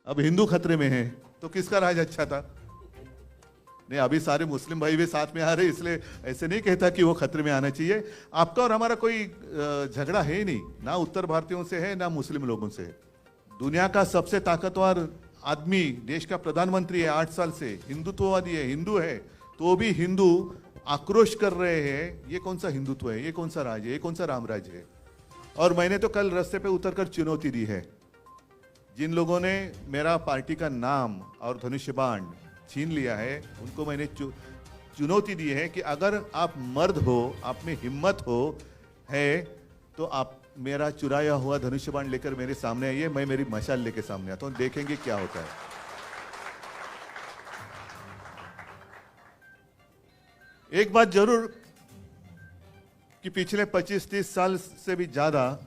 अब हिंदू खतरे में है, तो किसका राज अच्छा था? नहीं, अभी सारे मुस्लिम भाई भी साथ में आ रहे, इसलिए ऐसे नहीं कहता कि वो खतरे में आना चाहिए। आपका और हमारा कोई झगड़ा है ही नहीं, ना उत्तर भारतीयों से है ना मुस्लिम लोगों से है। दुनिया का सबसे ताकतवर आदमी, देश का प्रधानमंत्री है 8 साल से, हिंदुत्ववादी है, हिंदू है, तो भी हिंदू आक्रोश कर रहे हैं। ये कौन सा हिंदुत्व है? ये कौन सा राज है? ये कौन सा राम राज्य है? और मैंने तो कल रास्ते पे उतरकर चुनौती दी है, जिन लोगों ने मेरा पार्टी का नाम और धनुष्य बाण छीन लिया है, उनको मैंने चुनौती दी है कि अगर आप मर्द हो, आप में हिम्मत हो है, तो आप मेरा चुराया हुआ धनुष्य बाण लेकर मेरे सामने आइए, मैं मेरी मशाल लेके सामने आता हूं, देखेंगे क्या होता है। एक बात जरूर कि पिछले 25-30 साल से भी ज्यादा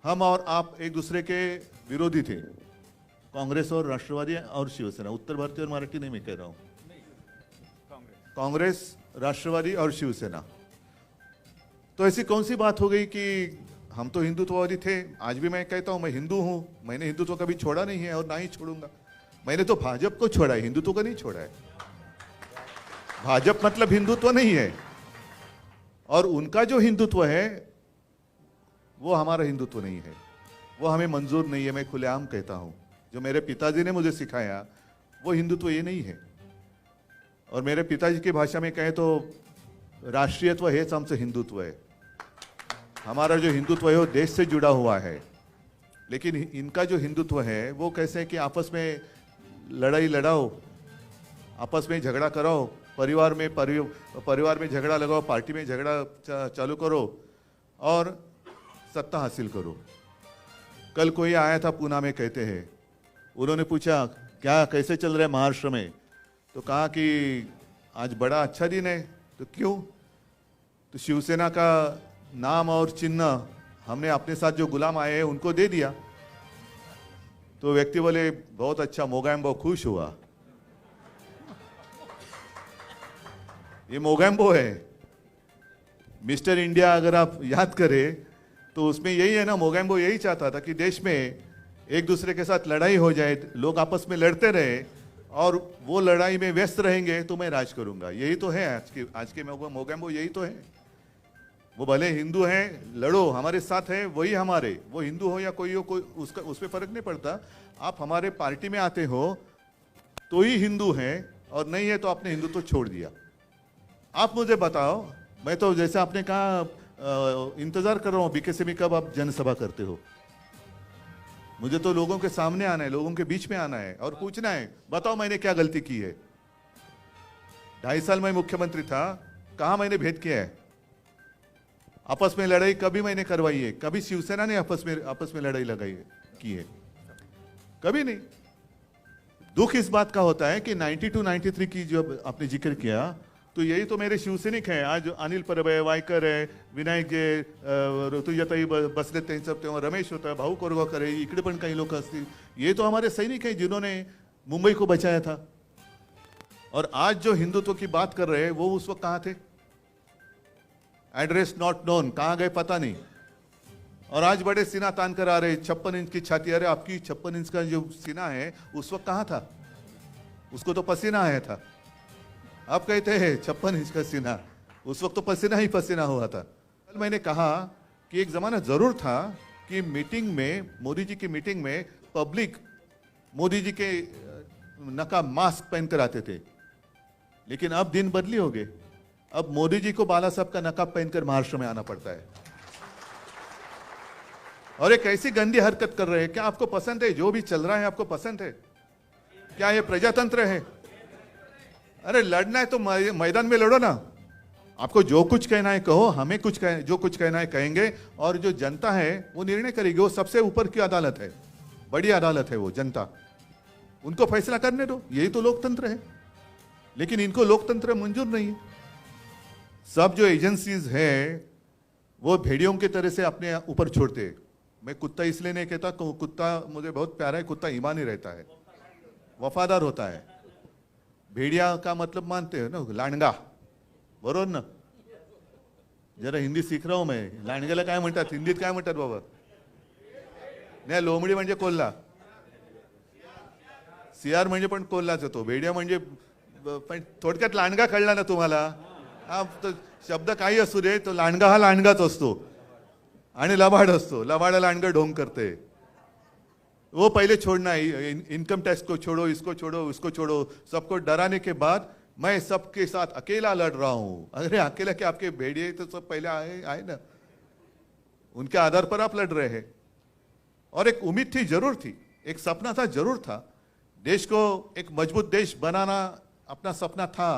हम और आप एक दूसरे के विरोधी थे, कांग्रेस और राष्ट्रवादी और शिवसेना। उत्तर भारतीय और मराठी नहीं मैं कह रहा हूं, कांग्रेस, राष्ट्रवादी और शिवसेना। तो ऐसी कौन सी बात हो गई कि हम तो हिंदुत्ववादी थे? आज भी मैं कहता हूं मैं हिंदू हूं, मैंने हिंदुत्व कभी छोड़ा नहीं है और ना ही छोड़ूंगा। मैंने तो भाजपा को छोड़ा है, हिंदुत्व को नहीं छोड़ा है। भाजपा मतलब हिंदुत्व नहीं है, और उनका जो हिंदुत्व है वो हमारा हिंदुत्व नहीं है, वो हमें मंजूर नहीं है। मैं खुलेआम कहता हूं, जो मेरे पिताजी ने मुझे सिखाया वो हिंदुत्व ये नहीं है। और मेरे पिताजी की भाषा में कहें तो राष्ट्रीयत्व है हमसे हिंदुत्व है। हमारा जो हिंदुत्व है वो देश से जुड़ा हुआ है, लेकिन इनका जो हिंदुत्व है वो कैसे है कि आपस में लड़ाई लड़ाओ, आपस में झगड़ा कराओ, परिवार में झगड़ा लगाओ, पार्टी में झगड़ा चालू करो और सत्ता हासिल करो। कल कोई आया था पूना में, कहते हैं, उन्होंने पूछा क्या कैसे चल रहा है महाराष्ट्र में, तो कहा कि आज बड़ा अच्छा दिन है। तो क्यों? तो शिवसेना का नाम और चिन्ह हमने अपने साथ जो गुलाम आए हैं उनको दे दिया। तो व्यक्ति बोले बहुत अच्छा, मोगैम्बो खुश हुआ। ये मोगैम्बो है, मिस्टर इंडिया अगर आप याद करें तो उसमें यही है ना, मोगैम्बो यही चाहता था कि देश में एक दूसरे के साथ लड़ाई हो जाए, लोग आपस में लड़ते रहे और वो लड़ाई में व्यस्त रहेंगे तो मैं राज करूंगा। यही तो है आज के मोगैम्बो, यही तो है। वो भले हिंदू हैं, लड़ो, हमारे साथ है, वही हमारे, वो हिंदू हो या कोई हो, कोई उसका उसमें फर्क नहीं पड़ता। आप हमारे पार्टी में आते हो तो ही हिंदू हैं, और नहीं है तो आपने हिंदुत्व छोड़ दिया। आप मुझे बताओ, मैं तो जैसे आपने कहा इंतजार कर रहा हूं बीकेसी में कब आप जनसभा करते हो। मुझे तो लोगों के सामने आना है, लोगों के बीच में आना है और पूछना है बताओ मैंने क्या गलती की है। 2.5 साल मैं मुख्यमंत्री था, कहां मैंने भेद किया है? आपस में लड़ाई कभी मैंने करवाई है? कभी शिवसेना ने आपस में लड़ाई लगाई है, की है? कभी नहीं। दुख इस बात का होता है कि 92-93 की जो आपने जिक्र किया, तो यही तो मेरे शिवसैनिक हैं। आज अनिल परब है, वायकर है, विनायक जे, ऋतुजाताई बसले त्यांचं तेव्हा रमेश होता, भाऊ कोरगावकर है, इकडे पण काही लोक असतील, ये तो हमारे सैनिक हैं जिन्होंने मुंबई को बचाया था। और आज जो हिंदुत्व की बात कर रहे हैं वो उस वक्त कहां थे? एड्रेस नॉट नोन, कहां गए पता नहीं। और आज बड़े सीना तान कर आ रहे, 56 इंच की छाती। अरे आपकी 56 इंच का जो सीना है उस वक्त कहां था? उसको तो पसीना आया था। आप कहते हैं 56 इंच का सीना, उस वक्त तो पसीना ही पसीना हुआ था। कल मैंने कहा कि एक जमाना जरूर था कि मीटिंग में, मोदी जी की मीटिंग में पब्लिक मोदी जी के नकाब मास्क पहनकर आते थे, लेकिन अब दिन बदली हो गए। अब मोदी जी को बाला साहब का नकाब पहनकर महाराष्ट्र में आना पड़ता है। और एक ऐसी गंदी हरकत कर रहे हैं। क्या आपको पसंद है जो भी चल रहा है? आपको पसंद है क्या? ये प्रजातंत्र है? अरे लड़ना है तो मैदान में लड़ो ना। आपको जो कुछ कहना है कहो, हमें जो कुछ कहना है कहेंगे, और जो जनता है वो निर्णय करेगी। वो सबसे ऊपर की अदालत है, बड़ी अदालत है वो जनता, उनको फैसला करने दो। यही तो लोकतंत्र है। लेकिन इनको लोकतंत्र मंजूर नहीं है। सब जो एजेंसीज है वो भेड़ियों की तरह से अपने ऊपर छोड़ते। मैं कुत्ता इसलिए नहीं कहता, कुत्ता मुझे बहुत प्यारा है, कुत्ता ईमानी रहता है, वफादार होता है। भेड़िया का मतलब मानते हो ना, लांडगा, बरोबर ना? जरा हिंदी सीख रहा हूं मैं। लांडग्याला काय म्हणतात हिंदीत? काय म्हणतात बाबा? नाही, लोमडी म्हणजे कोल्हा. सियार म्हणजे पण कोल्हाच येतो. भेडिया म्हणजे पण थोडक्यात लांडगा कळला ना तुम्हाला. हा तो शब्द काही असू दे, तो लांडगा हा लांडगाच असतो आणि लबाड असतो. लबाडा लांडगा ढोंग करते. वो पहले छोड़ना, इनकम टैक्स को छोड़ो, इसको छोड़ो, उसको छोड़ो, सबको डराने के बाद मैं सबके साथ अकेला लड़ रहा हूं. अरे अकेला क्या, आपके भेड़िए तो सब पहले आए ना, उनके आधार पर आप लड़ रहे हैं. और एक उम्मीद थी, जरूर थी, एक सपना था, जरूर था. देश को एक मजबूत देश बनाना अपना सपना था.